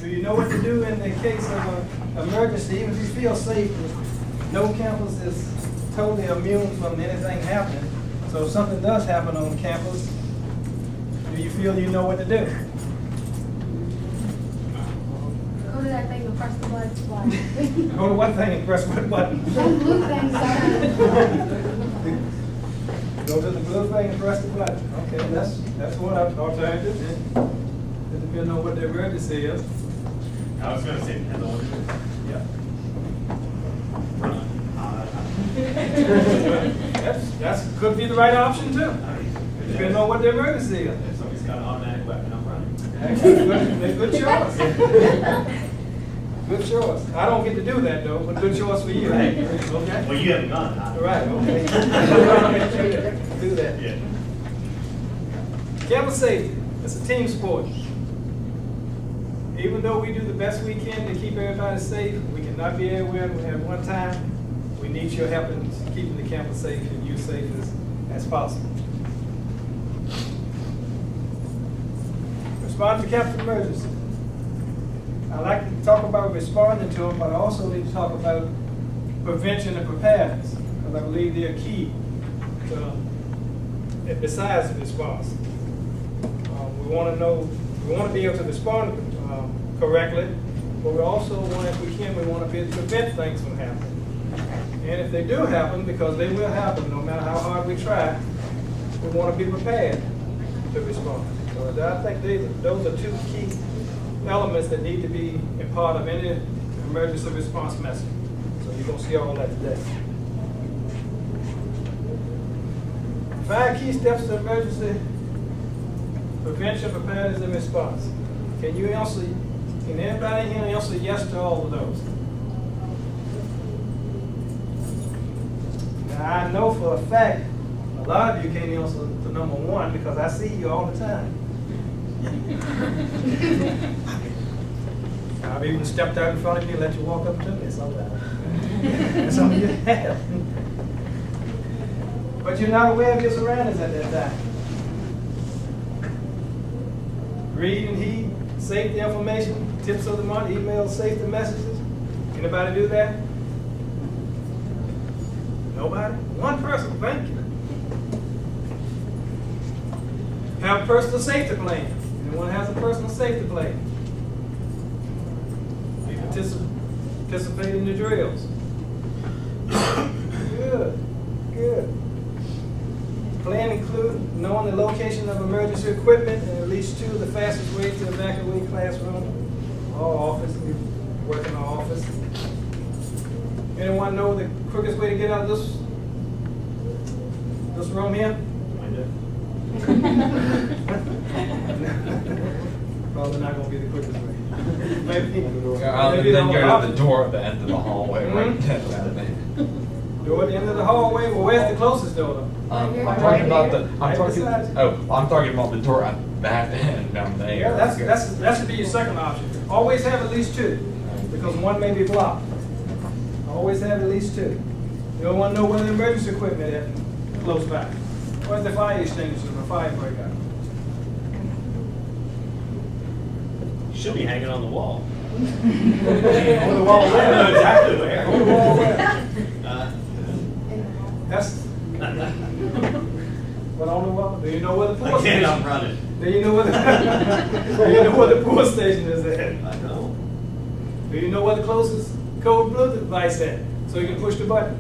Do you know what to do in the case of an emergency, even if you feel safe? No campus is totally immune from anything happening. So if something does happen on campus, do you feel you know what to do? Go to that thing and press the button twice. Go to what thing and press what button? Those blue things Go to the blue thing and press the button. Okay, that's one alternative. It depends on what the emergency is. I was gonna say, depends on what it is. Yeah. That's could be the right option too. It depends on what the emergency is. If somebody's got an automatic weapon, I'm running. Good choice. Good choice. I don't get to do that though, but good choice for you. Right. Okay? Well, you haven't gone. Right, okay. Do that. Yeah. Campus safety, it's a team sport. Even though we do the best we can to keep everybody safe, we cannot be everywhere at one time. We need your help in keeping the campus safe and you safe as possible. Respond to campus emergency. I like to talk about responding to them, but I also need to talk about prevention and preparedness, because I believe they're key to, besides the response. We want to be able to respond correctly, but we also want, if we can, we want to be able to prevent things from happening. And if they do happen, because they will happen, no matter how hard we try, we want to be prepared to respond. So I think those are two key elements that need to be a part of any emergency response message. So you're going to see all that today. 5 key steps to emergency prevention, preparedness, and response. Can anybody here answer yes to all of those? Now I know for a fact, a lot of you can't answer to number 1 because I see you all the time. I've even stepped out in front of you and let you walk up to me sometimes. And some of you have. But you're not aware of your surroundings at that time. Read and heed safety information, tips of the month, email safety messages. Anybody do that? Nobody? One person, thank you. Have a personal safety plan. Anyone has a personal safety plan? You participate in the drills. Good, good. Plan include knowing the location of emergency equipment and at least 2 of the fastest ways to evacuate classroom or office. We work in our office. Anyone know the quickest way to get out of this room here? Probably not going to be the quickest way. Maybe Then the go to option. the door at the end of the hallway, right there. Door at the end of the hallway. Well, where's the closest door? Though? I'm talking about Right beside you. I'm talking about the door at that end down there. Yeah, that should be your second option. Always have at least 2, because one may be blocked. Always have at least 2. You don't want to know where the emergency equipment is close by. Where's the fire extinguisher or fire breakout? Should be hanging on the wall. On the wall I there. know exactly where. On the wall where? That's. But on the wall. Do you know where the pool Again, station? I'm running. Do you know where the? Do you know where the pool station is at? I know. Do you know where the closest code blue device is? So you can push the button.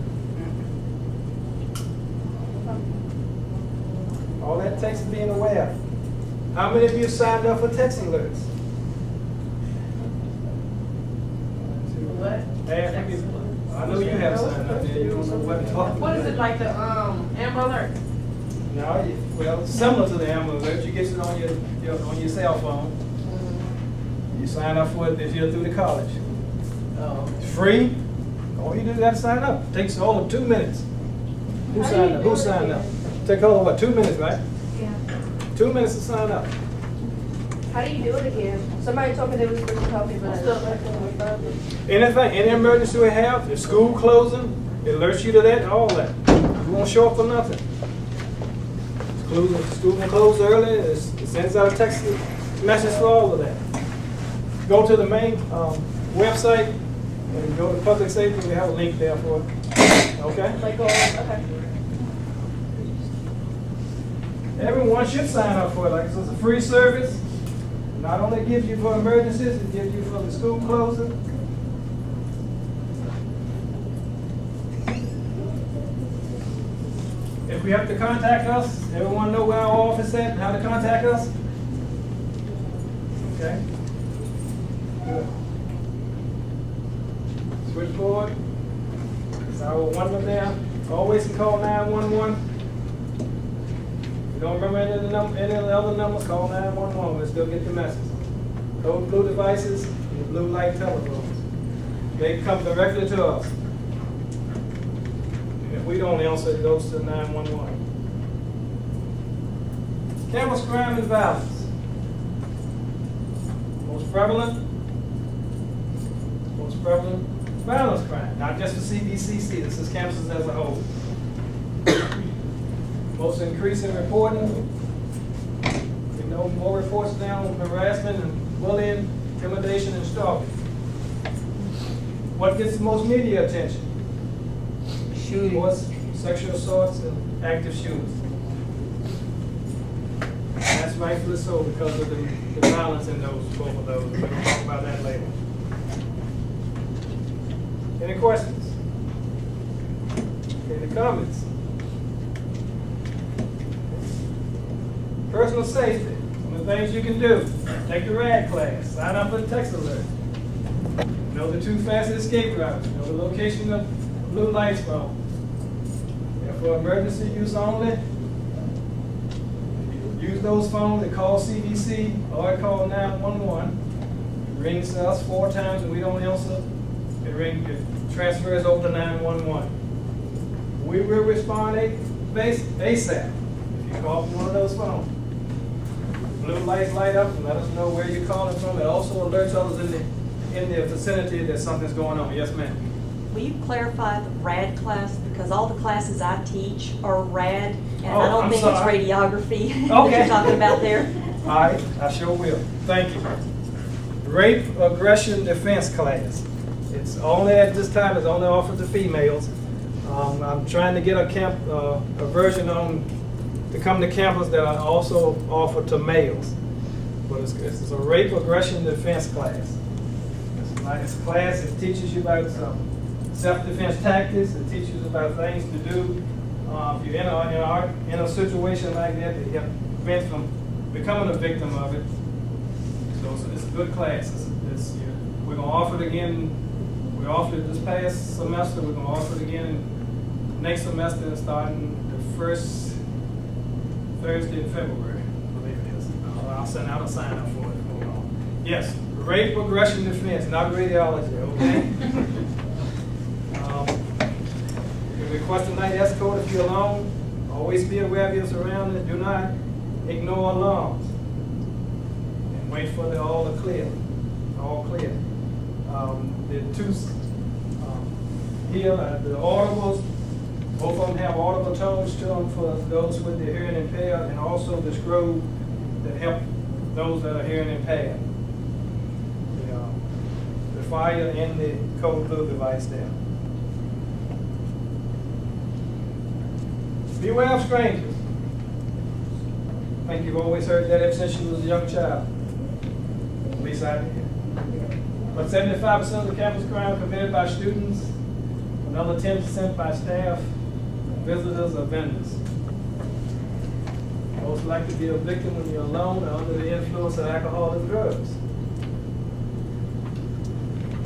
All that takes is being aware. How many of you signed up for text alerts? What? Half of you. I know you have signed up there. You don't know what to talk about. What is it, like the Amber Alert? No, well, similar to the Amber Alert. You get it on your cell phone. You sign up for it if you're through the college. Oh. It's free. All you do is got to sign up. It takes only 2 minutes. Who signed up? Who signed up? Take only what, 2 minutes, right? Yeah. 2 minutes to sign up. How do you do it again? Somebody told me they was supposed to tell me, but I Anything, any emergency we have, if school closing, it alerts you to that, all that. You won't show up for nothing. School will close early, it sends out a text message for all of that. go to the main website and go to public safety, we have a link there for it. Okay? Like, okay. Everyone should sign up for it, like it's a free service. Not only gives you for emergencies, it gives you for the school closing. If we have to contact us, everyone know where our office is at and how to contact us? Okay? Good. Switchboard. It's our one number there. Always can call 911. If you don't remember any of the other numbers, call 911. We'll still get the message. Code blue devices and the blue light telephones. They come directly to us. If we don't answer, it goes to 911. Campus crime and violence. Most prevalent violence crime, not just for CBCC, this is campuses as a whole. Most increasing reporting. We know more reports now on harassment and bullying, intimidation, and stalking. What gets the most media attention? Shootings, sexual assaults, and active shooters. And that's rightfully so because of the violence in both of those. We're going to talk about that later. Any questions? Any comments? Personal safety. Some of the things you can do. Take the RAD class. Sign up for the text alert. Know the 2 fastest escape routes. Know the location of blue lights phone. And for emergency use only, use those phones and call CDC or call 911. It rings us 4 times and we don't answer. It transfers over to 911. We will respond ASAP if you call from one of those phones. Blue lights light up and let us know where you're calling from. It also alerts others in the vicinity that something's going on. Yes, ma'am. Will you clarify the RAD class? Because all the classes I teach are RAD, and Oh, I don't I'm think sorry. it's radiography that Okay. you're talking about there. All right, I sure will. Thank you. Rape aggression defense class. It's only at this time, it's only offered to females. I'm trying to get a version on to come to campus that I also offer to males. But it's a rape aggression defense class. It's a class that teaches you about some self-defense tactics. It teaches you about things to do if you're in a situation like that to help prevent from becoming a victim of it. So it's a good class. We're going to offer it again. We offered it this past semester. We're going to offer it again next semester, starting the first Thursday in February, I believe it is. I'll send out a sign up for it. Yes, rape aggression defense, not radiology, okay? You can request a night escort if you're alone. Always be aware of your surroundings. Do not ignore alarms. And wait for all clear. The 2 here, the audibles, both of them have audible tones to them for those with the hearing impaired, and also the screw that help those that are hearing impaired. The fire and the code blue device there. Beware of strangers. I think you've always heard that ever since you was a young child. At least I did. But 75% of the campus crime committed by students, another 10% by staff, visitors, or vendors. Most likely to be a victim when you're alone or under the influence of alcohol and drugs.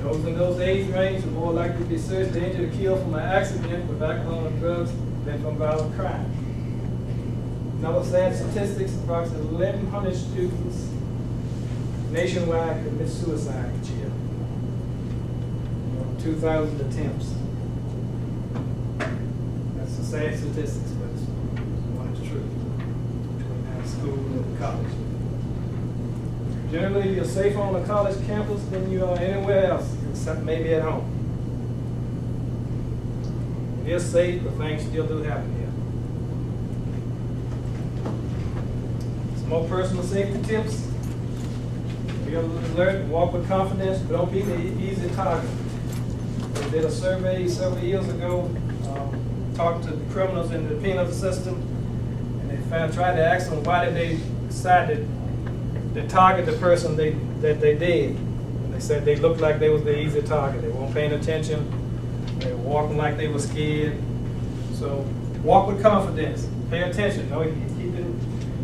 Those in those age range are more likely to be seriously injured or killed from an accident with alcohol and drugs than from violent crime. Another sad statistics, approximately 1,100 students nationwide commit suicide each year. 2,000 attempts. That's a sad statistics, but it's one is true between school and college. Generally, you're safer on a college campus than you are anywhere else, except maybe at home. It is safe, but things still do happen here. Some more personal safety tips. Be alert, walk with confidence, but don't be the easy target. They did a survey several years ago, talked to criminals in the penal system, and they tried to ask them why did they decide to target the person that they did. And they said they looked like they was the easy target. They weren't paying attention. They were walking like they were scared. So walk with confidence. Pay attention. No,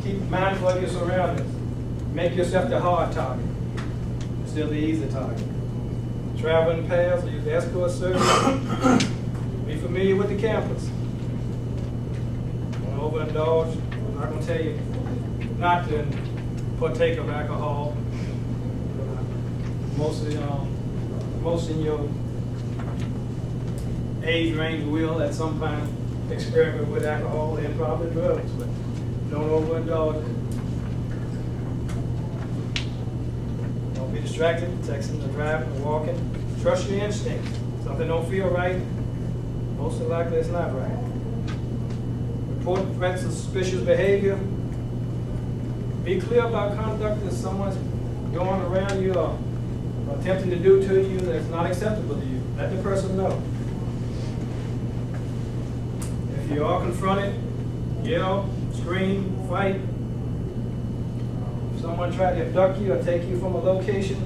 keep mindful of your surroundings. Make yourself the hard target. Still the easy target. Traveling paths, use escort service. Be familiar with the campus. Don't overindulge. I'm not going to tell you not to partake of alcohol. Most in your age range will at some point experiment with alcohol and probably drugs, but don't overindulge. Don't be distracted, texting or driving or walking. Trust your instincts. Something don't feel right, most likely it's not right. Report threats of suspicious behavior. Be clear about conduct that someone's going around you or attempting to do to you that's not acceptable to you. Let the person know. If you are confronted, yell, scream, fight. If someone tried to abduct you or take you from a location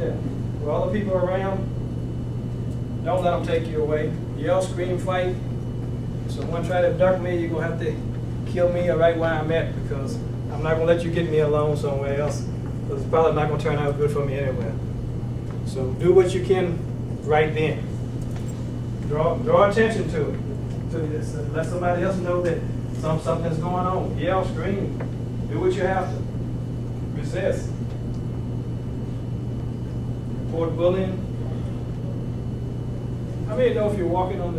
where other people are around, don't let them take you away. Yell, scream, fight. If someone tried to abduct me, you're going to have to kill me right where I'm at, because I'm not going to let you get me alone somewhere else, because it's probably not going to turn out good for me anywhere. So do what you can right then. Draw attention to it. Let somebody else know that something's going on. Yell, scream. Do what you have to. Resist. Report bullying. How many know if you're walking on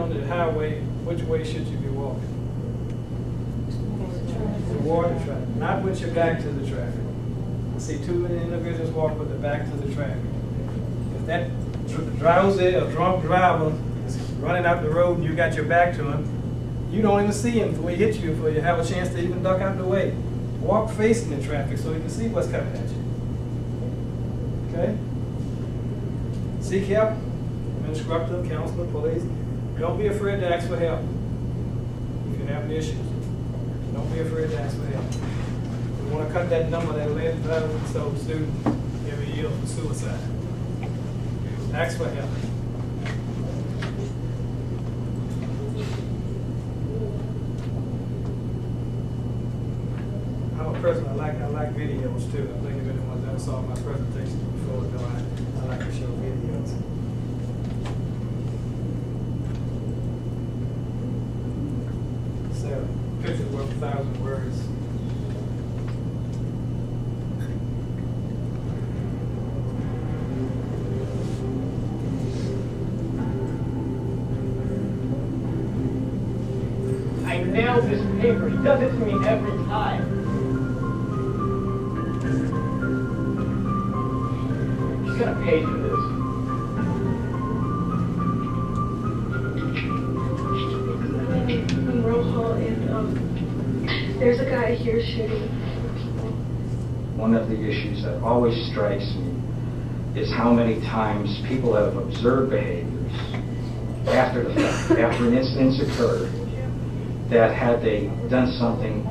the highway, which way should you be walking? Toward the traffic, not with your back to the traffic. I see too many individuals walk with their back to the traffic. If that drowsy or drunk driver is running out the road and you got your back to him, you don't even see him before he hits you, before you have a chance to even duck out the way. Walk facing the traffic so you can see what's coming at you. Okay? Seek help. Instructor, counselor, police. Don't be afraid to ask for help if you're having issues. Don't be afraid to ask for help. We want to cut that number that led to so students every year for suicide. Ask for help. I'm a person, I like videos too. I think if anyone's ever saw my presentation before, know I like to show videos. So, pictures worth 1,000 words. I nailed this paper. He does it to me every time. He's gonna pay for this. From Rose Hall, and there's a guy here shooting people. One of the issues that always strikes me is how many times people have observed behaviors after the fact, after an incident's occurred, that had they done something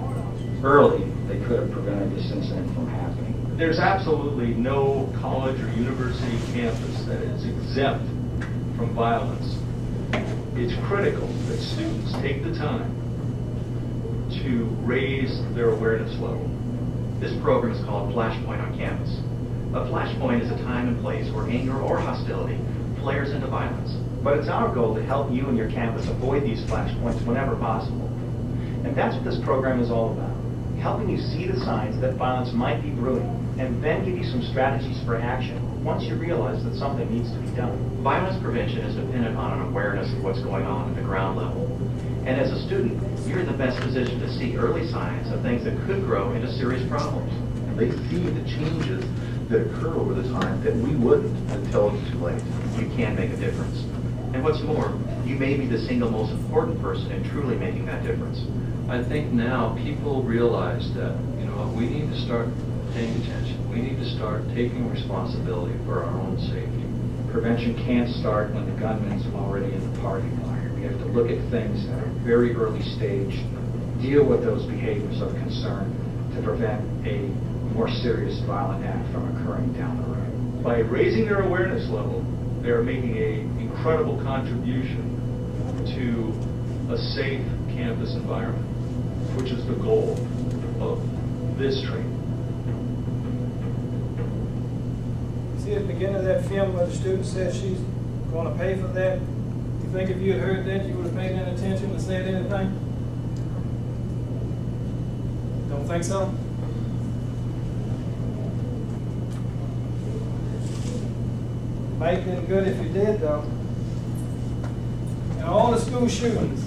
early, they could have prevented this incident from happening. There's absolutely no college or university campus that is exempt from violence. It's critical that students take the time to raise their awareness level. This program is called Flashpoint on campus. A flashpoint is a time and place where anger or hostility flares into violence. But it's our goal to help you and your campus avoid these flashpoints whenever possible. And that's what this program is all about. Helping you see the signs that violence might be brewing, and then give you some strategies for action once you realize that something needs to be done. Violence prevention is dependent on an awareness of what's going on at the ground level. And as a student, you're in the best position to see early signs of things that could grow into serious problems. And they see the changes that occur over the time that we wouldn't until it's too late. You can make a difference. And what's more, you may be the single most important person in truly making that difference. I think now people realize that, we need to start paying attention. We need to start taking responsibility for our own safety. Prevention can't start when the gunman's already in the parking lot. We have to look at things at a very early stage, deal with those behaviors of concern to prevent a more serious violent act from occurring down the road. By raising their awareness level, they are making an incredible contribution to a safe campus environment, which is the goal of this training. See at the beginning of that film where the student said she's going to pay for that? You think if you had heard that, you would have paid any attention and said anything? Don't think so? Might have been good if you did, though. In all the school shootings,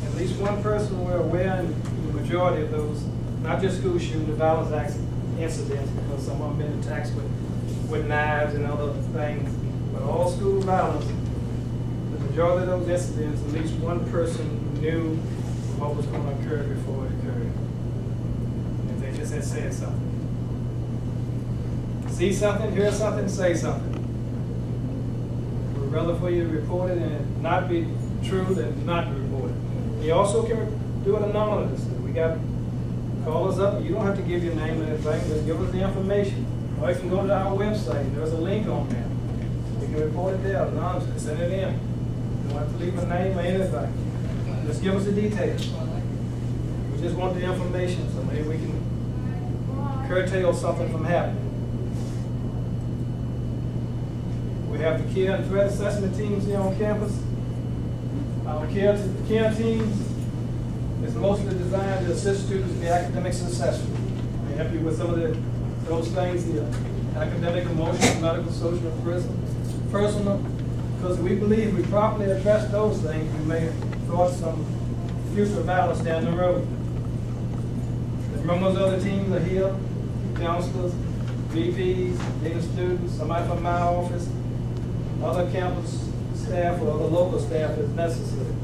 at least one person we're aware, and the majority of those, not just school shootings, violence incidents, because some of them been attacked with knives and other things, but all school violence, the majority of those incidents, at least one person knew what was going to occur before it occurred. If they just had said something. See something, hear something, say something. We'd rather for you to report it and it not be true than not report it. You also can do it anonymously. We got, call us up, you don't have to give your name and anything, just give us the information. Or you can go to our website, there's a link on there. You can report it there anonymously, send it in. You don't have to leave a name or anything. Just give us the details. We just want the information so maybe we can curtail something from happening. We have the care and threat assessment teams here on campus. Our care teams is mostly designed to assist students in the academic successful. They help you with some of those things here: academic, emotional, medical, social, and personal. Because we believe we properly address those things, we may thwart some future violence down the road. The members of the teams are here: counselors, VPs, dean of students, somebody from my office, other campus staff or other local staff if necessary.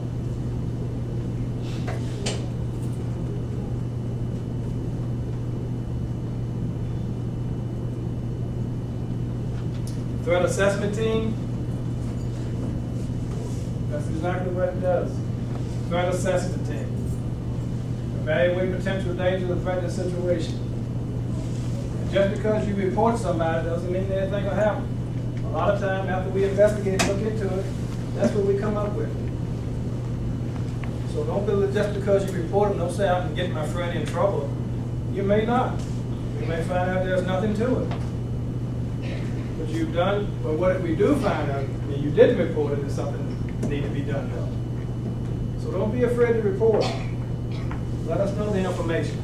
Threat assessment team, that's exactly what it does. Threat assessment team. Evaluate potential danger of threatening situation. And just because you report somebody doesn't mean anything will happen. A lot of time after we investigate and look into it, that's what we come up with. So don't feel that just because you report them, don't say I can get my friend in trouble. You may not. You may find out there's nothing to it. But you've done, but what if we do find out that you didn't report it and something needs to be done though? So don't be afraid to report. Let us know the information.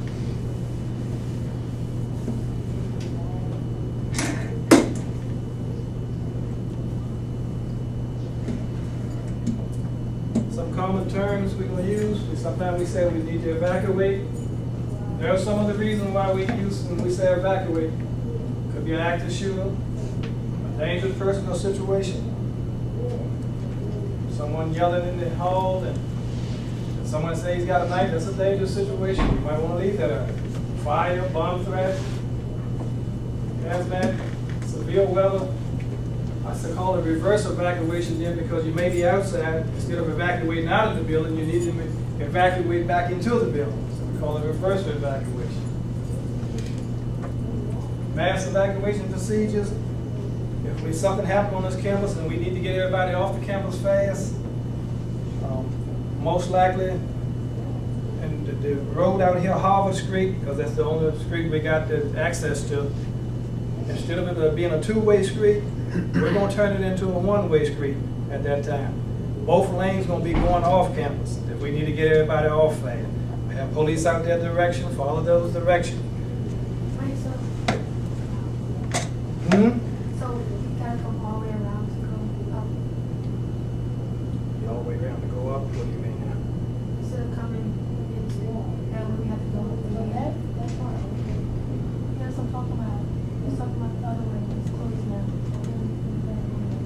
Some common terms we're going to use. Sometimes we say we need to evacuate. There are some of the reasons why we use when we say evacuate. Could be an active shooter, a dangerous personal situation, someone yelling in the hall, and someone say he's got a knife. That's a dangerous situation. You might want to leave that area. Fire, bomb threat, hazmat, severe weather. I used to call it reverse evacuation then, because you may be outside. Instead of evacuating out of the building, you need to evacuate back into the building. So we call it reverse evacuation. Mass evacuation procedures. If something happened on this campus and we need to get everybody off the campus fast, most likely, and the road out here, Harvard Street, because that's the only street we got the access to, instead of it being a two-way street, we're going to turn it into a one-way street at that time. Both lanes going to be going off campus if we need to get everybody off fast. We have police out that direction, follow those directions. Wait, so Hmm? you gotta come all the way around to go up All the way around to go up, what do you mean now? instead of coming into that way we have to go up the way. That's far. Yes, I'm talking about. It's talking about the other way. It's closed now.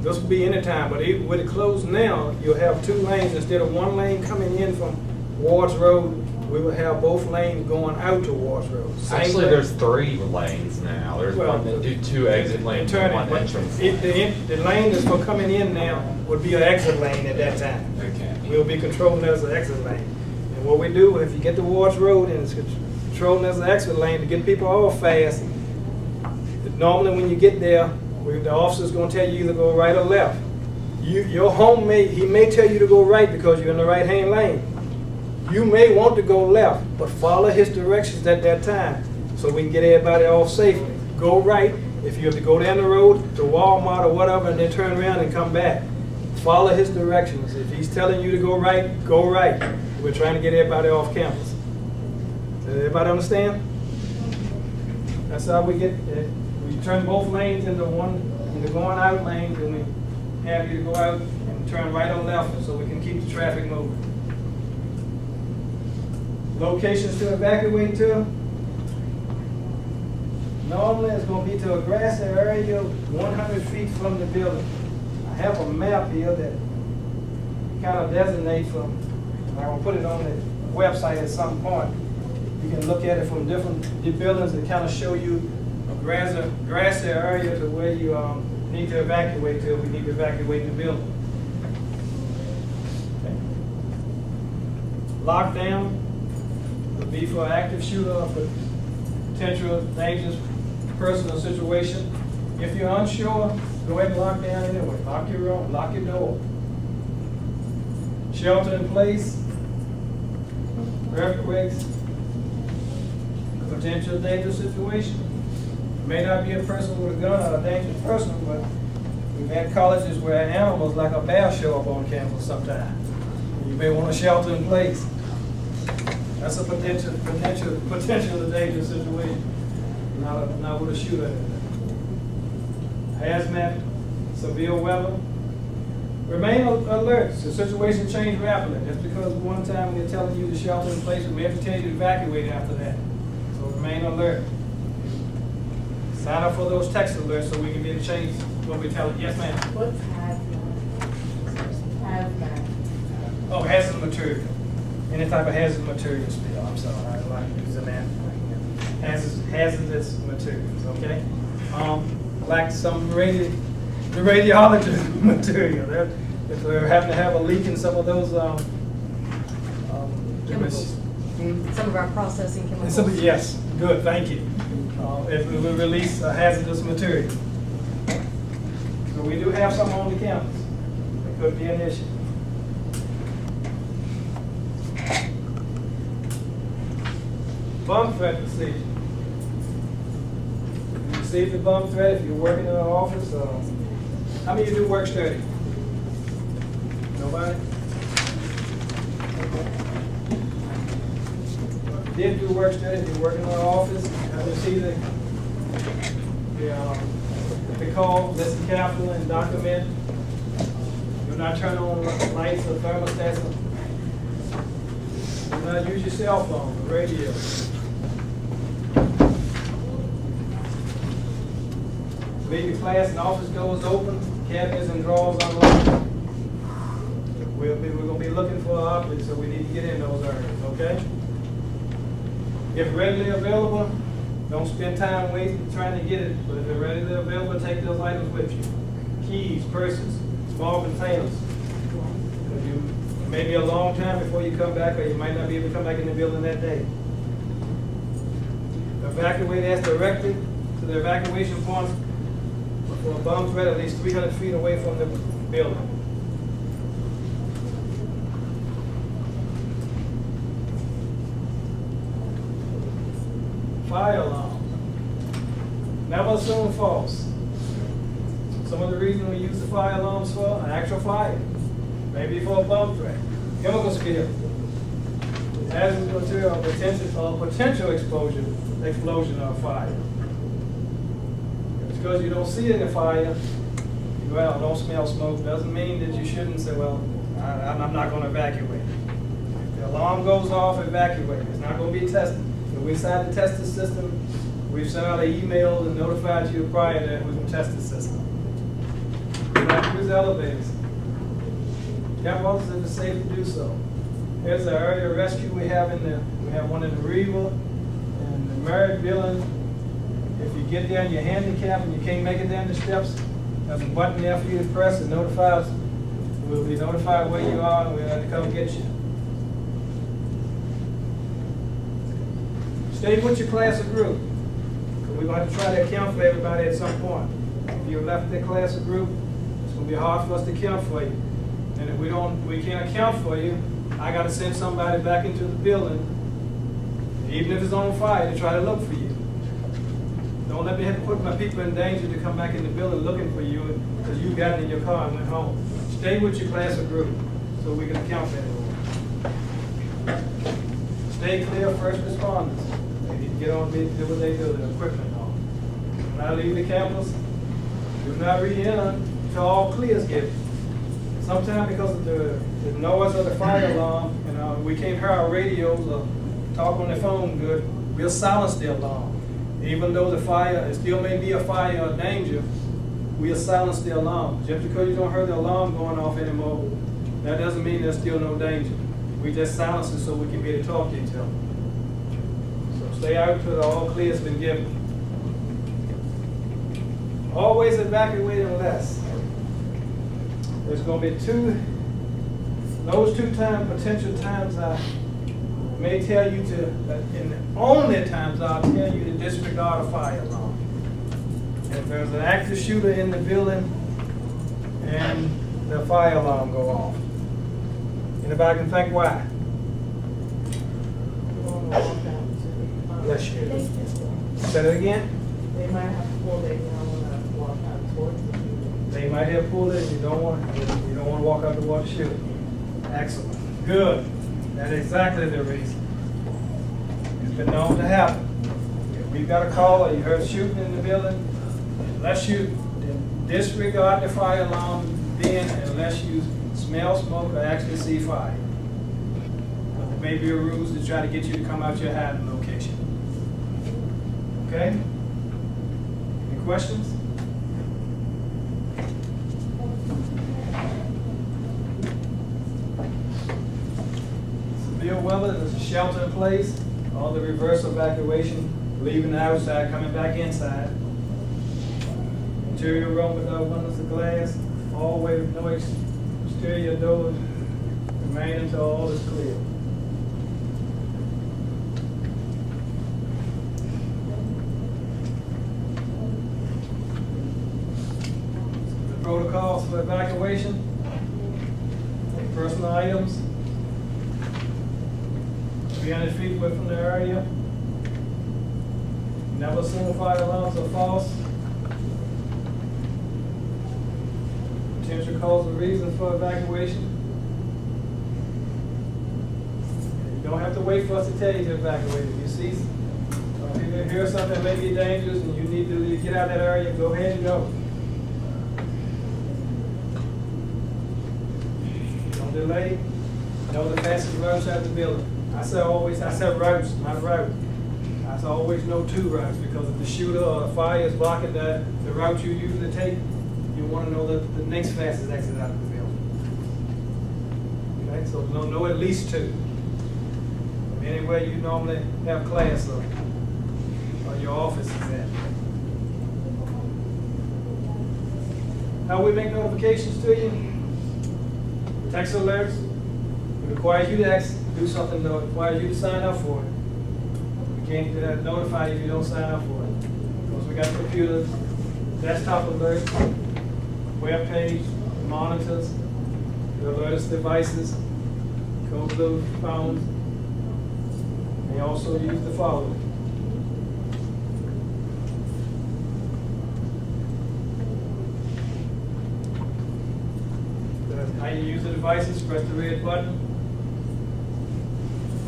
This will be any time, but even with it closed now, you'll have two lanes instead of one lane coming in from Wards Road we will have both lanes going out to Wars Road. Same Actually, way. there's 3 lanes now. There's Well, one that do 2 exit lanes and Turning, 1 but entrance. the lane that's for coming in now would be an exit lane at that time. Okay. We'll be controlling as an exit lane. And what we do, if you get to Wars Road and it's controlling as an exit lane to get people off fast, normally when you get there, the officer's gonna tell you either go right or left. Your home he may tell you to go right because you're in the right-hand lane. You may want to go left, but follow his directions at that time so we can get everybody off safely. Go right if you have to go down the road to Walmart or whatever and then turn around and come back. Follow his directions. If he's telling you to go right, go right. We're trying to get everybody off campus. Does everybody understand? That's how we get, we turn both lanes into the going out lanes, and we have you to go out and turn right or left so we can keep the traffic moving. Locations to evacuate to. Normally it's going to be to a grassy area 100 feet from the building. I have a map here that kind of designates from, I will put it on the website at some point. You can look at it from different buildings and kind of show you a grassy area to where you need to evacuate to. We need to evacuate the building. Okay. Lockdown would be for active shooter or for potential dangerous person or situation. If you're unsure, go ahead and lock down anyway. Lock your room, lock your door. Shelter in place, earthquakes, potential dangerous situation. May not be a person with a gun or a dangerous person, but we've had colleges where animals like a bear show up on campus sometimes. You may want to shelter in place. That's a potential dangerous situation. Not with a shooter. Hazmat, severe weather. Remain alert. The situation changes rapidly. Just because one time we're telling you to shelter in place, we may have to tell you to evacuate after that. So remain alert. Sign up for those text alerts so we can get a change what we tell you. Yes, ma'am. What's hazmat? Oh, hazardous material. Any type of hazardous material spill. I'm sorry, I like using that. Hazardous materials, okay? Like some the radiology material. If we're having to have a leak in some of those Chemicals. Some of our processing chemicals. Yes, good, thank you. If we will release a hazardous material. So we do have some on the campus. It could be an issue. Bomb threat procedure. You receive the bomb threat if you're working in an office. How many of you do work study? Nobody? If you did do work study, if you're working in an office, have you see the call, listen carefully and document. Do not turn on lights or thermostats. Do not use your cell phone or radio. Leave your class and office doors open, cabinets and drawers unlocked. We're going to be looking for objects, so we need to get in those areas, okay? If readily available, don't spend time waiting trying to get it, but if they're readily available, take those items with you. Keys, purses, small containers. It may be a long time before you come back, or you might not be able to come back in the building that day. Evacuate as directed to the evacuation points for a bomb threat at least 300 feet away from the building. Fire alarm. Never assume false. Some of the reasons we use the fire alarms for an actual fire. Maybe for a bomb threat. Chemical spill. Hazardous material potential explosion or fire. Because you don't see it in the fire, you go out, don't smell smoke, doesn't mean that you shouldn't say, well, I'm not going to evacuate. If the alarm goes off, evacuate. It's not going to be tested. If we decide to test the system, we've sent out an email and notified you prior that we can test the system. Do not use elevators. Camp officers, it's safe to do so. Here's the area rescue we have we have one in the Riva and the Merritt building. If you get there and you're handicapped and you can't make it down the steps, there's a button there for you to press that notifies. We'll be notified where you are and we'll have to come get you. Stay with your class or group, because we're going to try to account for everybody at some point. If you left the class or group, it's going to be hard for us to account for you. And if we can't account for you, I got to send somebody back into the building, even if it's on fire, to try to look for you. Don't let me have to put my people in danger to come back in the building looking for you because you got in your car and went home. Stay with your class or group so we can account for everyone. Stay clear of first responders. They need to get on me to do what they do, their equipment on. When I leave the campus, do not re-enter until all clear is given. Sometimes because of the noise of the fire alarm, we can't hear our radios or talk on the phone good, we'll silence the alarm. Even though it still may be a fire or danger, we'll silence the alarm. Just because you don't hear the alarm going off anymore, that doesn't mean there's still no danger. We just silence it so we can be able to talk to each other. So stay out until the all clear has been given. Always evacuating less. There's going to be those two potential times I may tell you and the only times I'll tell you to disregard a fire alarm. If there's an active shooter in the building and the fire alarm go off. Anybody can think why? Bless you. Say that again? They might have pulled it, when I walk out towards the shooter. They might have pulled it, you don't want to walk out the water shoot. Excellent. Good. That's exactly the reason. It's been known to happen. If we've got a call or you heard shooting in the building, unless you disregard the fire alarm then, unless you smell smoke or actually see fire. But there may be a ruse to try to get you to come out your hiding location. Okay? Any questions? Severe weather, there's a shelter in place, all the reverse evacuation, leaving the outside, coming back inside. Interior room without windows of glass, all the way with no exterior doors, remain until all is clear. The protocols for evacuation, personal items, 300 feet away from the area. Never assume fire alarms are false. Potential cause or reason for evacuation. You don't have to wait for us to tell you to evacuate. If you see, if you hear something that may be dangerous and you need to get out of that area, go ahead and go. Don't delay. Know the fastest routes out of the building. I said routes, not route. I always know two routes because if the shooter or the fire is blocking the route you usually take, you want to know the next fastest exit out of the building. Okay, so know at least two. From anywhere you normally have class or your office is at. How we make notifications to you? Text alerts. It requires you to do something that requires you to sign up for it. We can't notify you if you don't sign up for it. Because we got computers, desktop alerts, web page, monitors, the alerts devices, code blue phones. They also use the following. How you use the devices, press the red button.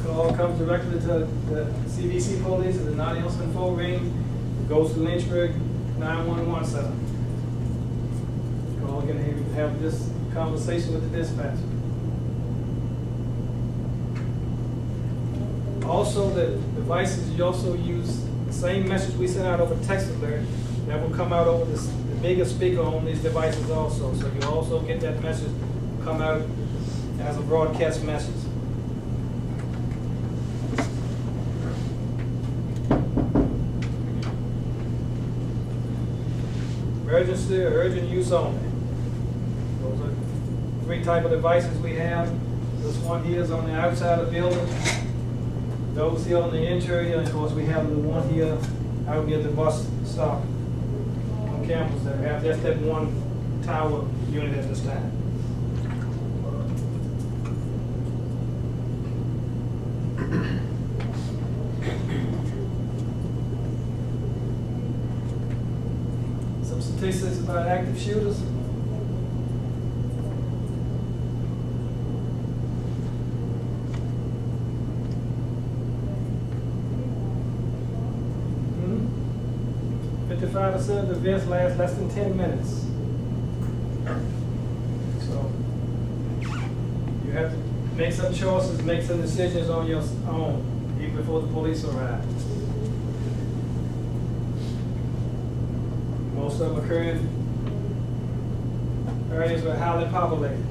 Call comes directly to the CVC police at the Nadia Info ring. It goes to Lynchburg 911 center. Call can have this conversation with the dispatcher. Also, the devices, you also use the same message we sent out over text alert that will come out over the bigger speaker on these devices also. So you also get that message come out as a broadcast message. emergency or urgent use only. Those are three type of devices we have. This one here is on the outside of the building. Those here on the interior, and of course we have the one here out near the bus stop on campus that have just that one tower unit at this time. Some statistics about active shooters. Hmm? 55% of the events last less than 10 minutes. So you have to make some choices, make some decisions on your own, even before the police arrive. Most of them occur in areas that are highly populated.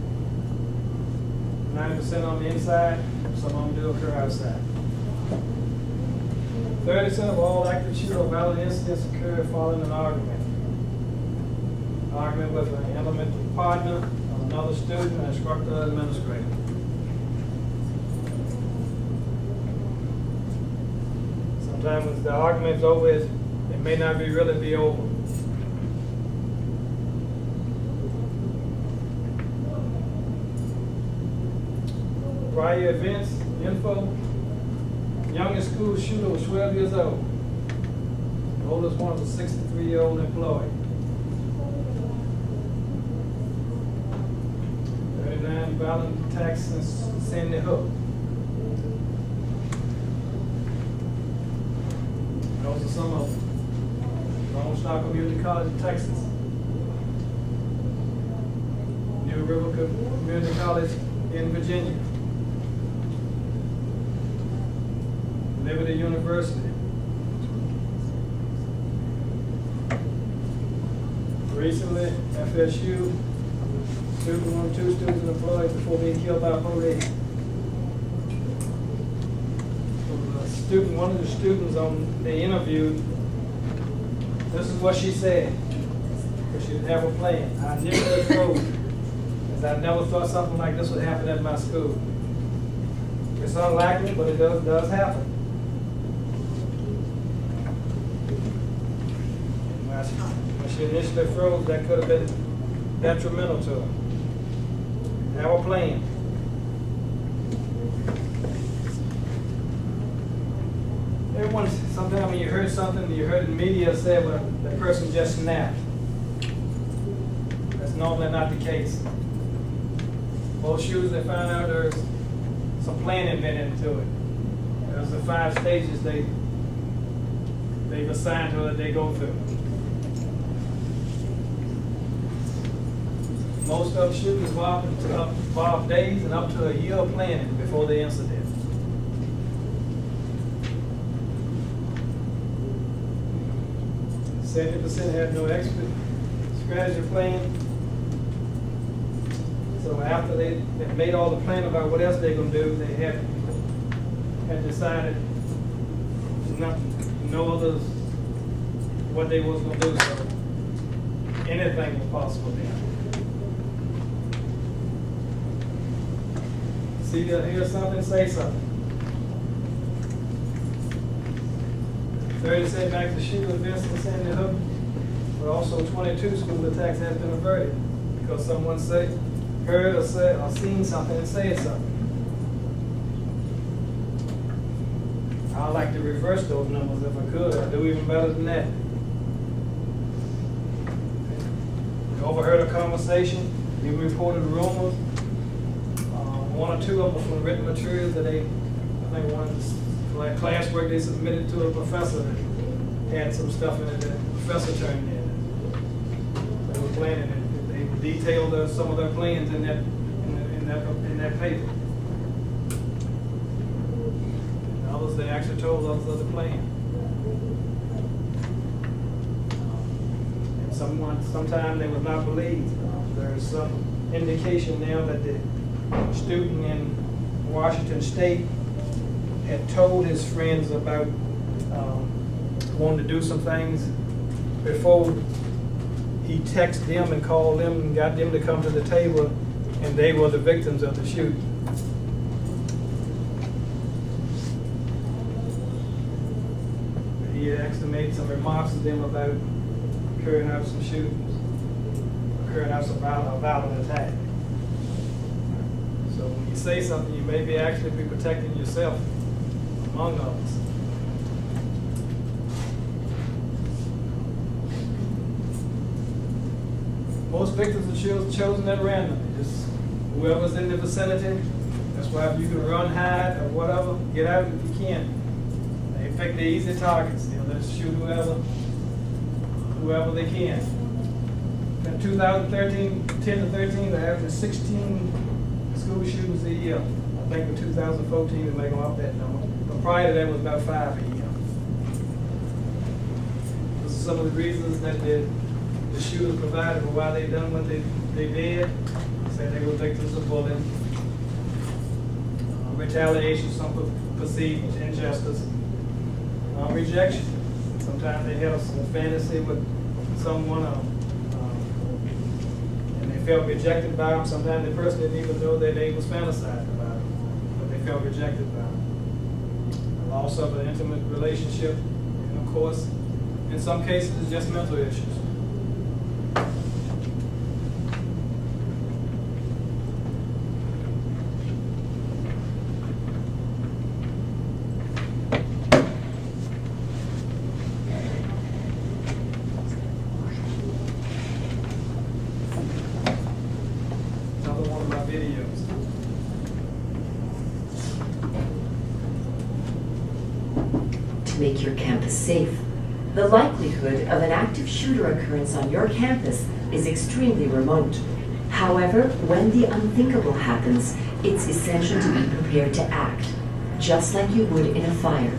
90% on the inside, some of them do occur outside. 30% of all active shooter or violent incidents occur following an argument. Argument with an elementary partner, another student, an instructor, or administrator. Sometimes when the argument's over, it may not really be over. Prior events, info. Youngest school shooter was 12 years old. The oldest one was a 63-year-old employee. 39 violent attacks in Sandy Hook. Those are some of them. Lone Star Community College in Texas. New River Community College in Virginia. Liberty University. Recently, FSU, two students employed before being killed by police. One of the students they interviewed, this is what she said. Because she didn't have a plan. I never told, because I never thought something like this would happen at my school. It's unlikely, but it does happen. When she initially froze, that could have been detrimental to her. Have a plan. Everyone, sometimes when you heard something, you heard the media say, well, that person just snapped. That's normally not the case. Most shooters, they find out there's some plan embedded into it. There's the 5 stages they've assigned to her that they go through. Most of the shootings involve days and up to a year of planning before the incident. %70 had no extra strategy plan. So after they had made all the plan about what else they're going to do, they had decided not no others what they was going to do. So anything was possible then. See, hear something, say something. 30 setbacks to shooter events in Sandy Hook, but also 22 school attacks have been averted because someone heard or seen something and said something. I'd like to reverse those numbers if I could. I'd do even better than that. We overheard a conversation. We reported rumors. 1 or 2 of them from written materials that I think one classwork they submitted to a professor that had some stuff in it that the professor turned in. They were planning it. They detailed some of their plans in that paper. And others, they actually told us of the plan. And sometimes they was not believed. There's some indication now that the student in Washington State had told his friends about wanting to do some things before he he texted them and called them and got them to come to the table, and they were the victims of the shooting. He actually made some remarks to them about carrying out some shootings, carrying out some violent attack. So when you say something, you may be actually be protecting yourself, among others. Most victims are chosen at random. Just whoever's in the vicinity. That's why if you can run, hide, or whatever, get out if you can. They pick the easy targets. They'll just shoot whoever they can. In 2013, 10 to 13, they averaged 16 school shootings a year. I think in 2014 they may go up that number. But prior to that it was about 5 a year. Those are some of the reasons that the shooters provided for why they done what they did. Said they were victims of bullying, retaliation, some perceived injustice, rejection. Sometimes they had a fantasy with someone and they felt rejected by them. Sometimes the person didn't even know that they was fantasizing about them, but they felt rejected by them. Loss of an intimate relationship, and of course, in some cases, it's just mental issues. Another one of my videos. To make your campus safe, the likelihood of an active shooter occurrence on your campus is extremely remote. However, when the unthinkable happens, it's essential to be prepared to act, just like you would in a fire.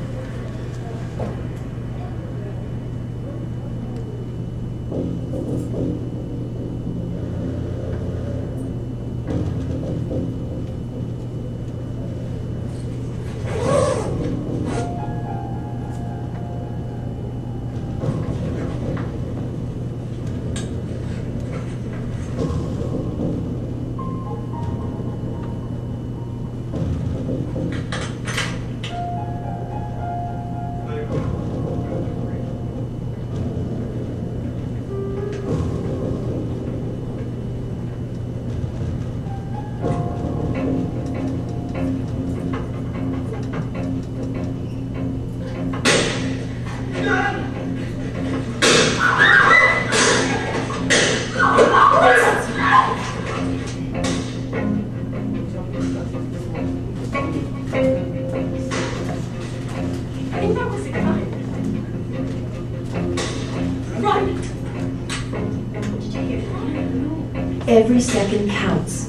Every second counts.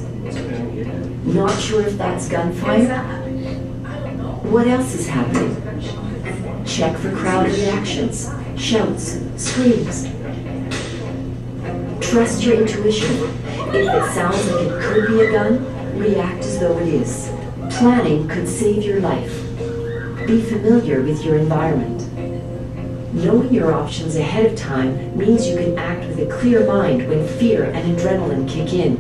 Not sure if that's gunfire? What else is happening? Check for crowd reactions, shouts, screams. Trust your intuition. If it sounds like it could be a gun, react as though it is. Planning could save your life. Be familiar with your environment. Knowing your options ahead of time means you can act with a clear mind when fear and adrenaline kick in.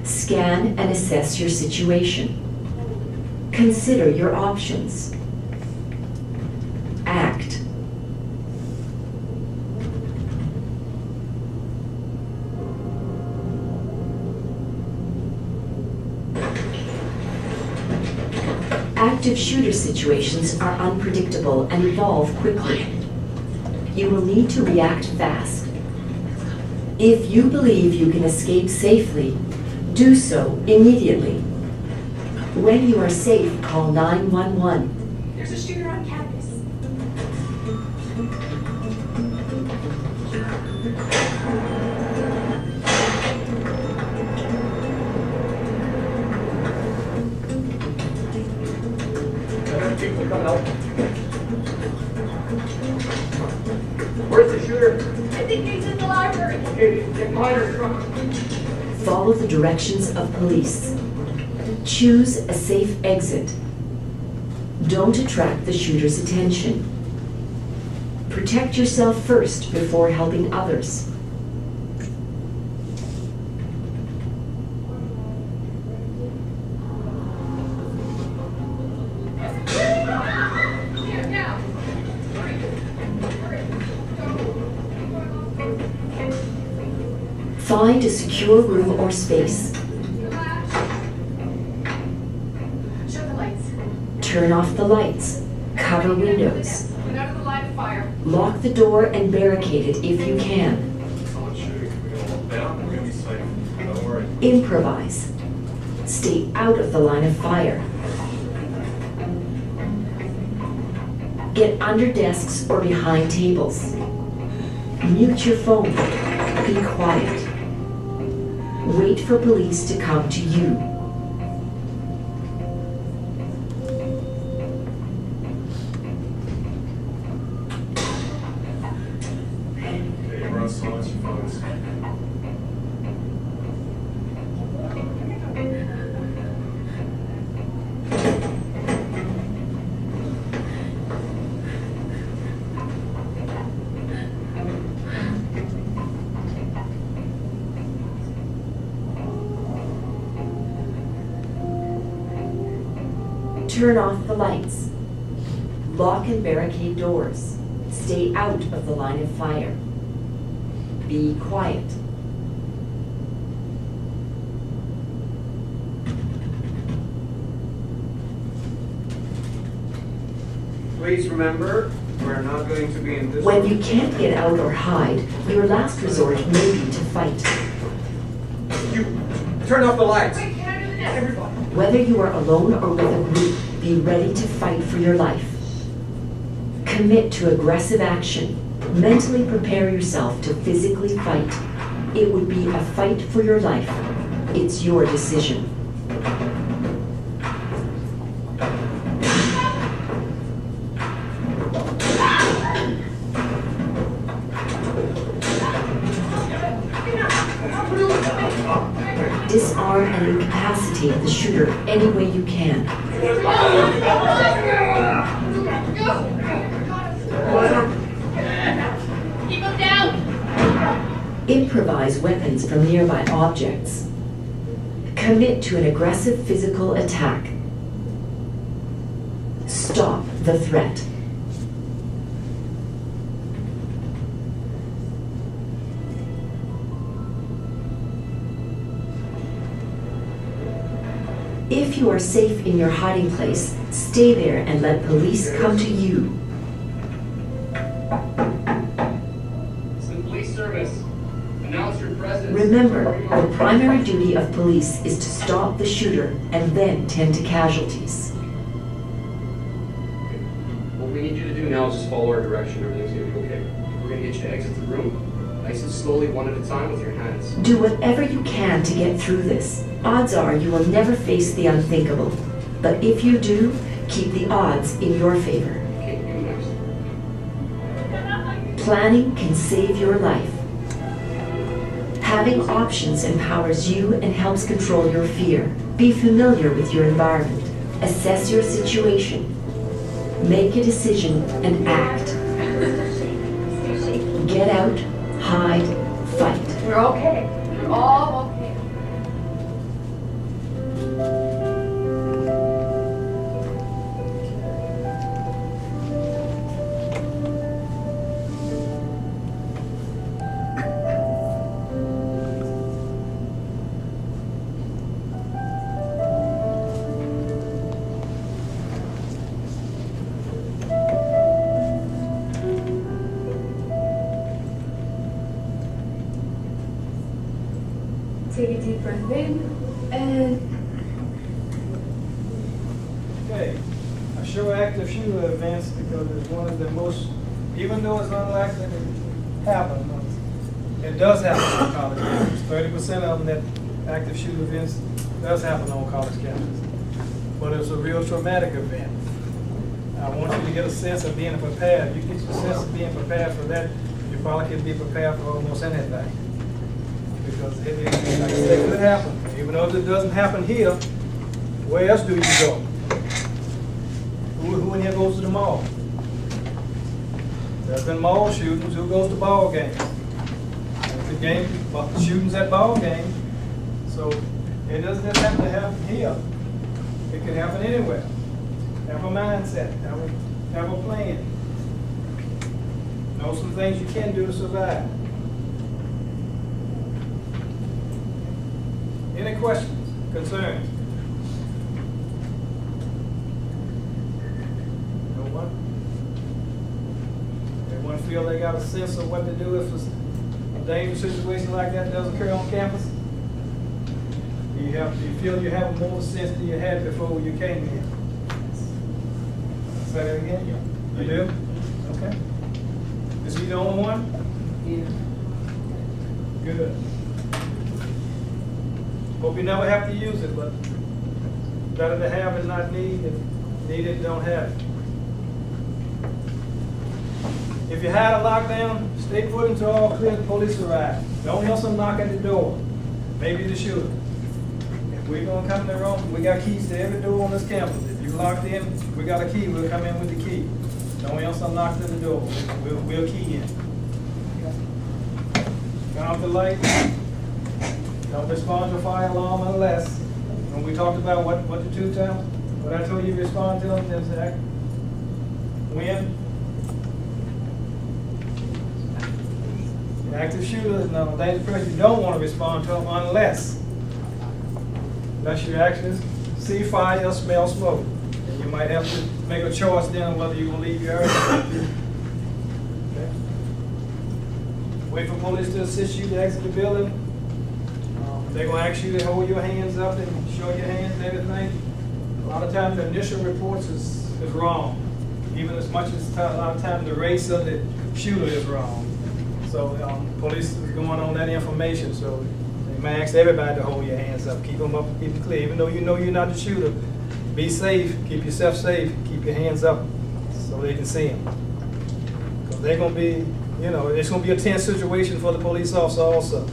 Scan and assess your situation. Consider your options. Act. Active shooter situations are unpredictable and evolve quickly. You will need to react fast. If you believe you can escape safely, do so immediately. When you are safe, call 911. There's a shooter on campus. People coming out. Where's the shooter? I think he's in the library. Okay, get behind her truck. Follow the directions of police. Choose a safe exit. Don't attract the shooter's attention. Protect yourself first before helping others. Find a secure room or space. Shut the lights. Turn off the lights. Cover windows. We're not in the line of fire. Lock the door and barricade it if you can. Improvise. Stay out of the line of fire. Get under desks or behind tables. Mute your phone. Be quiet. Wait for police to come to you. Hey, Russell, what's your phones? Turn off the lights. Lock and barricade doors. Stay out of the line of fire. Be quiet. Please remember, we're not going to be in this. When you can't get out or hide, your last resort may be to fight. You turn off the lights. Wait, can I do this? Everybody. Whether you are alone or with a group, be ready to fight for your life. Commit to aggressive action. Mentally prepare yourself to physically fight. It would be a fight for your life. It's your decision. Disarm and incapacitate the shooter any way you can. Keep him down. Improvise weapons from nearby objects. Commit to an aggressive physical attack. Stop the threat. If you are safe in your hiding place, stay there and let police come to you. Police service. Announce your presence. Remember, the primary duty of police is to stop the shooter and then tend to casualties. What we need you to do now is just follow our direction. Everything's gonna be okay. We're gonna get you to exit the room, nice and slowly, one at a time with your hands. Do whatever you can to get through this. Odds are you will never face the unthinkable. But if you do, keep the odds in your favor. Okay, you next. Planning can save your life. Having options empowers you and helps control your fear. Be familiar with your environment. Assess your situation. Make a decision and act. Get out, hide, fight. We're okay. We're all okay. Take a deep breath in and Okay, a show active shooter events because it's one of the most, even though it's unlikely to happen, it does happen on college campuses. 30% of them that active shooter events does happen on college campuses. But it's a real traumatic event. I want you to get a sense of being prepared. You get your sense of being prepared for that, you probably can be prepared for almost anything. Because it, like I said, it could happen. Even though it doesn't happen here, where else do you go? Who in here goes to the mall? There's been mall shootings, who goes to ball games? Shootings at ball games. So it doesn't just have to happen here. It can happen anywhere. Have a mindset, have a plan. Know some things you can do to survive. Any questions, concerns? No one? Everyone feel they got a sense of what to do if a dangerous situation like that does occur on campus? Do you feel you have more sense than you had before you came here? Say that again? You do? Okay. Is he the only one? Yeah. Good. Hope you never have to use it, but better to have and not need, and need it, don't have it. If you had a lockdown, stay put until all clear, the police arrive. Don't hear some knock at the door. Maybe the shooter. If we're gonna come in the room, we got keys to every door on this campus. If you locked in, we got a key, we'll come in with the key. Don't hear some knock at the door, we'll key in. Turn off the light. Don't respond to a fire alarm unless, when we talked about what the two times, what I told you to respond to them, is when the active shooter is not a dangerous person, you don't want to respond to them unless your actions see fire or smell smoke. And you might have to make a choice then whether you're going to leave your area. Okay. Wait for police to assist you to exit the building. They're going to ask you to hold your hands up and show your hands and everything. A lot of times the initial reports is wrong. Even as much as a lot of times the race of the shooter is wrong. So police is going on that information. So they may ask everybody to hold your hands up. Keep them up, keep it clear. Even though you know you're not the shooter, be safe, keep yourself safe, keep your hands up so they can see them. Because they're going to be, it's going to be a tense situation for the police officer also.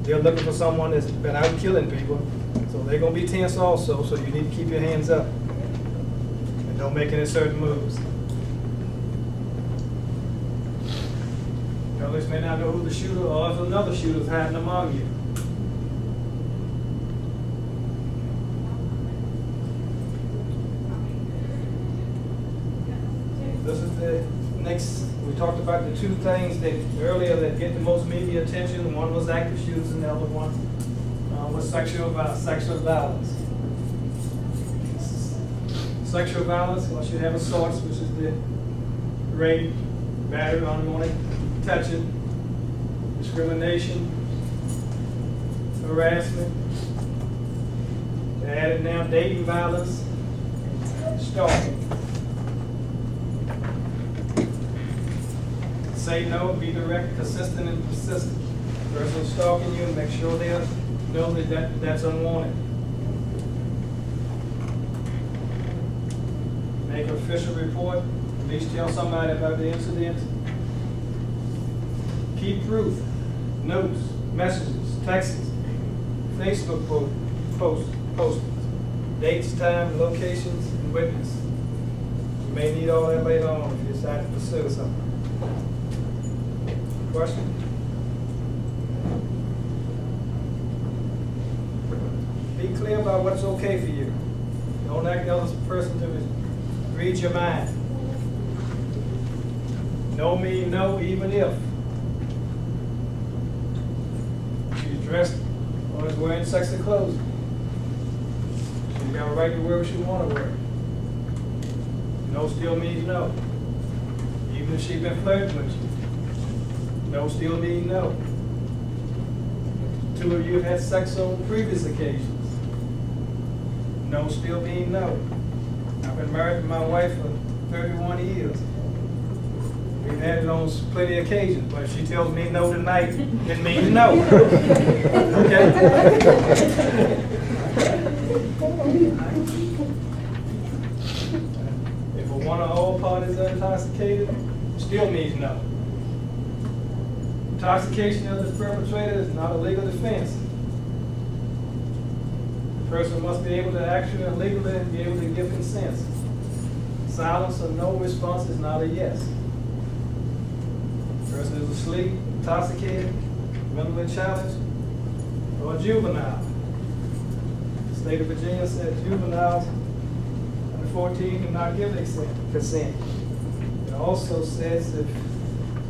They're looking for someone that's been out killing people. So they're going to be tense also, so you need to keep your hands up. And don't make any certain moves. Others may not know who the shooter or if another shooter is hiding among you. This is the next. We talked about the two things that earlier that get the most media attention. One was active shooters, and the other one was sexual violence. Sexual violence, unless you have assaults, which is the rape, battery, unwanted touching, discrimination, harassment. They added now dating violence, stalking. Say no, be direct, consistent, and persistent. The person stalking you, make sure they know that that's unwanted. Make an official report, at least tell somebody about the incident. Keep proof, notes, messages, texts, Facebook postings, dates, time, locations, and witness. You may need all that later on if you decide to pursue something. Question? Be clear about what's okay for you. Don't act the other person to read your mind. No means no, even if she's dressed or is wearing sexy clothes. She's got a right to wear what she want to wear. No still means no. Even if she's been flirting with you. No still means no. Two of you have had sex on previous occasions. No still means no. I've been married to my wife for 31 years. We've had it on plenty of occasions, but if she tells me no tonight, it means no. Okay? If one or all parties are intoxicated, still means no. Intoxication of the perpetrator is not a legal defense. The person must be able to actually and legally be able to give consent. Silence or no response is not a yes. person who's asleep, intoxicated, mentally challenged, or a juvenile. The state of Virginia said juveniles under 14 cannot give consent. It also says if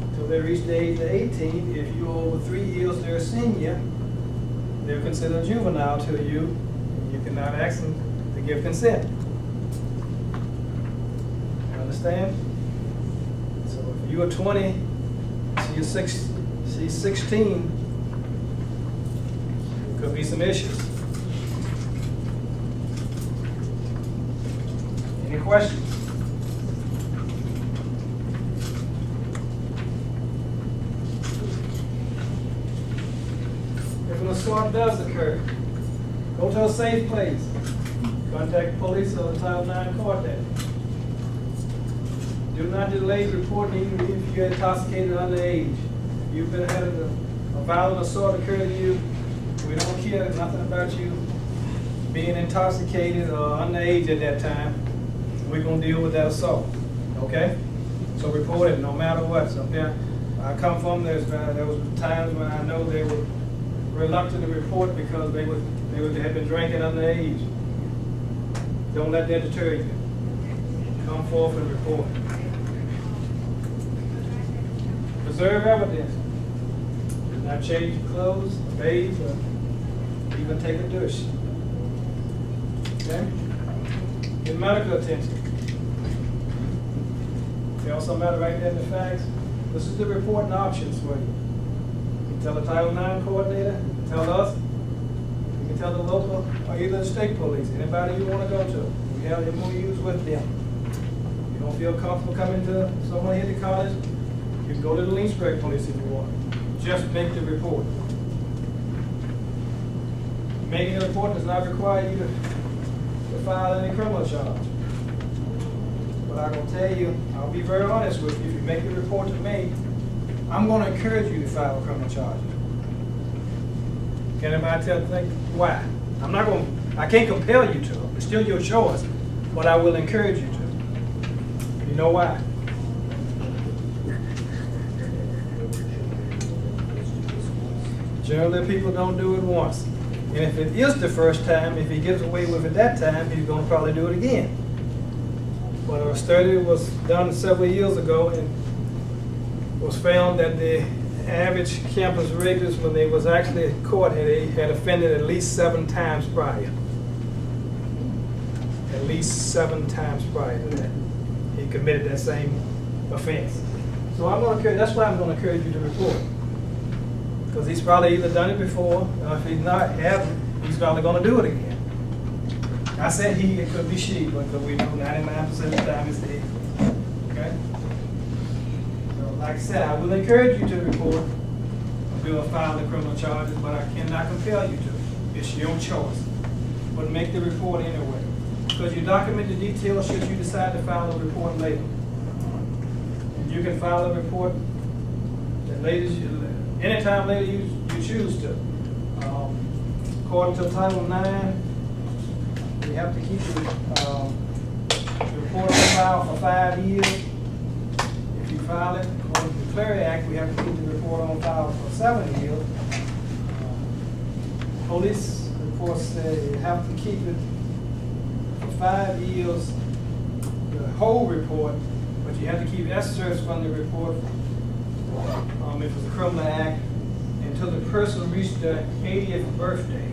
until they reach the age of 18, if you're over 3 years their senior, they're considered juvenile to you, and you cannot ask them to give consent. You understand? So if you are 20, she's 16, there could be some issues. Any questions? If an assault does occur, go to a safe place. Contact police or the Title IX coordinator. Do not delay reporting even if you're intoxicated underage. If you've been had a violent assault occur to you, we don't care nothing about you being intoxicated or underage at that time. We're gonna deal with that assault, okay? So report it no matter what. So I come from, there was times when I know they were reluctant to report because they had been drinking underage. Don't let that deter you. Come forth and report. Preserve evidence. Do not change your clothes, bathe, or even take a douche. Okay? Get medical attention. Tell somebody right there in the facts. This is the reporting options for you. You tell the Title IX coordinator, tell us, you can tell the local or either the state police, anybody you want to go to. We have MOUs with them. You don't feel comfortable coming to someone here at the college, you can go to the Leesburg police if you want. Just make the report. Making a report does not require you to file any criminal charge. But I'm going to tell you, I'll be very honest with you, if you make a report to me, I'm going to encourage you to file criminal charges. Can anybody think why? I can't compel you to. It's still your choice, but I will encourage you to. You know why? Generally, people don't do it once. And if it is the first time, if he gets away with it that time, he's going to probably do it again. But a study was done several years ago and was found that the average campus regulars, when they was actually caught, had offended at least 7 times prior. At least 7 times prior to that. He committed that same offense. So I'm going to encourage, that's why I'm going to encourage you to report. Because he's probably either done it before, or if he's not, he's probably going to do it again. I said he, it could be she, but we know 99% of the time it's he. Okay? So, like I said, I will encourage you to report or file the criminal charges, but I cannot compel you to. It's your choice. But make the report anyway. Because you document the details should you decide to file a report later. And you can file a report anytime later you choose to. According to Title IX, you have to keep the report on file for 5 years. If you file it, according to the Clery Act, we have to keep the report on file for 7 years. Police reports say you have to keep it for 5 years, the whole report, but you have to keep excerpts from the report, if it's a criminal act, until the person reached their 80th birthday.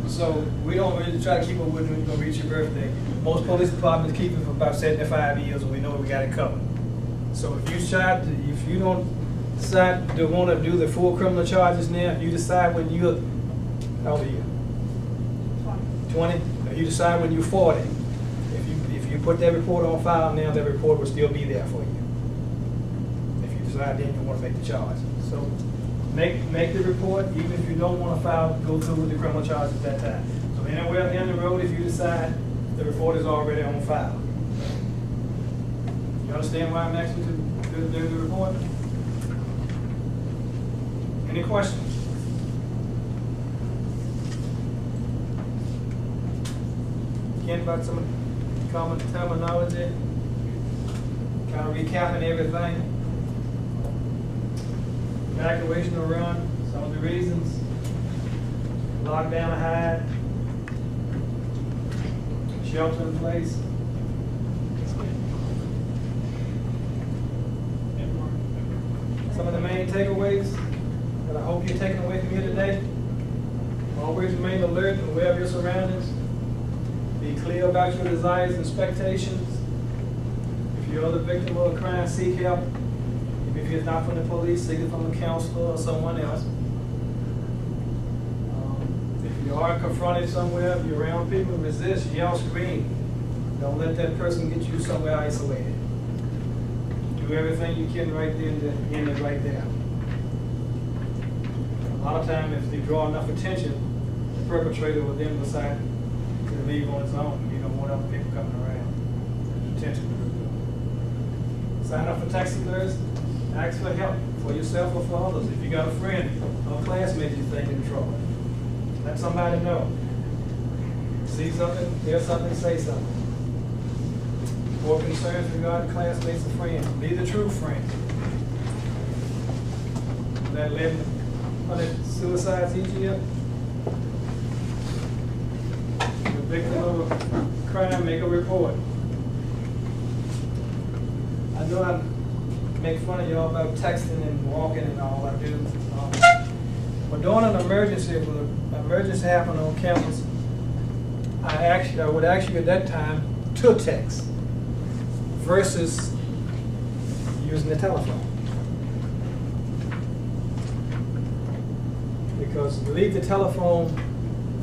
So we don't really try to keep it when you're going to reach your birthday. Most police departments keep it for about 75 years, and we know we got it covered. So if you don't decide to want to do the full criminal charges now, you decide when you're, how old are you? 20? Or you decide when you're 40. If you put that report on file now, that report will still be there for you. If you decide then you want to make the charge. So make the report, even if you don't want to go through with the criminal charge at that time. So anywhere down the road, if you decide, the report is already on file. You understand why I'm asking to do the report? Any questions? Again, about some common terminology, kind of recapping everything. evacuation to run, some of the reasons, lockdown to hide, shelter in place. Some of the main takeaways that I hope you're taking away from here today: always remain alert and aware of your surroundings. Be clear about your desires and expectations. If you're the victim of a crime, seek help. If it's not from the police, seek it from a counselor or someone else. If you are confronted somewhere, if you're around people, resist, yell, scream. Don't let that person get you somewhere isolated. Do everything you can right there to end it right there. A lot of times, if they draw enough attention, the perpetrator will then decide to leave on his own. You don't want other people coming around. Attention. Sign up for text alerts. Ask for help for yourself or for others. If you got a friend or classmate you think in trouble, let somebody know. See something, hear something, say something. More concerns regarding classmates or friends. Be the true friend. That led 100 suicides each year. The victim of a crime, make a report. I know I make fun of y'all about texting and walking and all I do. But during an emergency, if an emergency happened on campus, I would ask you at that time to text versus using the telephone. Because leave the telephone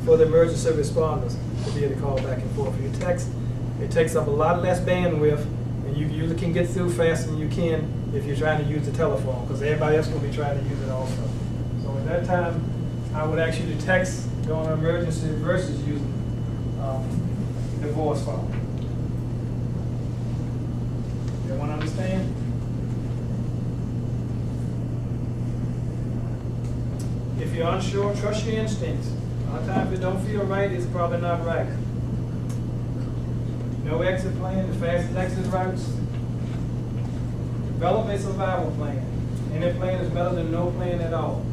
for the emergency responders to be able to call back and forth. If you text, it takes up a lot less bandwidth, and you usually can get through faster than you can if you're trying to use the telephone, because everybody else will be trying to use it also. So at that time, I would ask you to text during an emergency versus using the voice phone. Everyone understand? If you're unsure, trust your instincts. A lot of times if it don't feel right, it's probably not right. No exit plan, the fastest exit routes. Develop a survival plan. Any plan is better than no plan at all.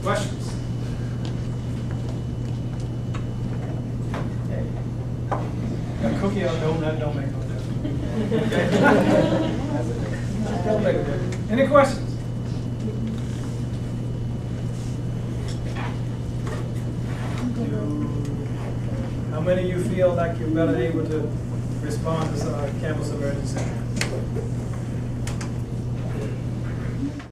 Questions? A cookie or donut don't make no difference. Don't make a difference. Any questions? How many of you feel like you're better able to respond to some campus emergency?